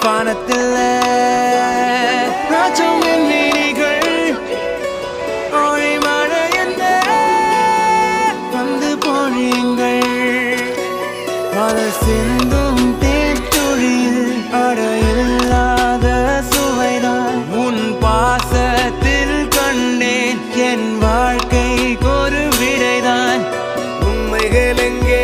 வானத்தில் ராஜம் என் விழிகள் ஒளி மழை என்ன வந்து பொழியுங்கள் மலர் சிந்தும் தேத்துழியில் அடையில்லாத சுவைதான் உன் பாசத்தில் கண்டேன் என் வாழ்க்கைக்கு ஒரு விடைதான் உண்மைகள் எங்கே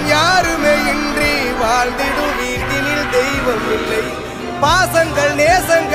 யாருமே இன்றி வாழ்ந்திடும் வீட்டினில் தெய்வம் இல்லை பாசங்கள் நேசங்கள்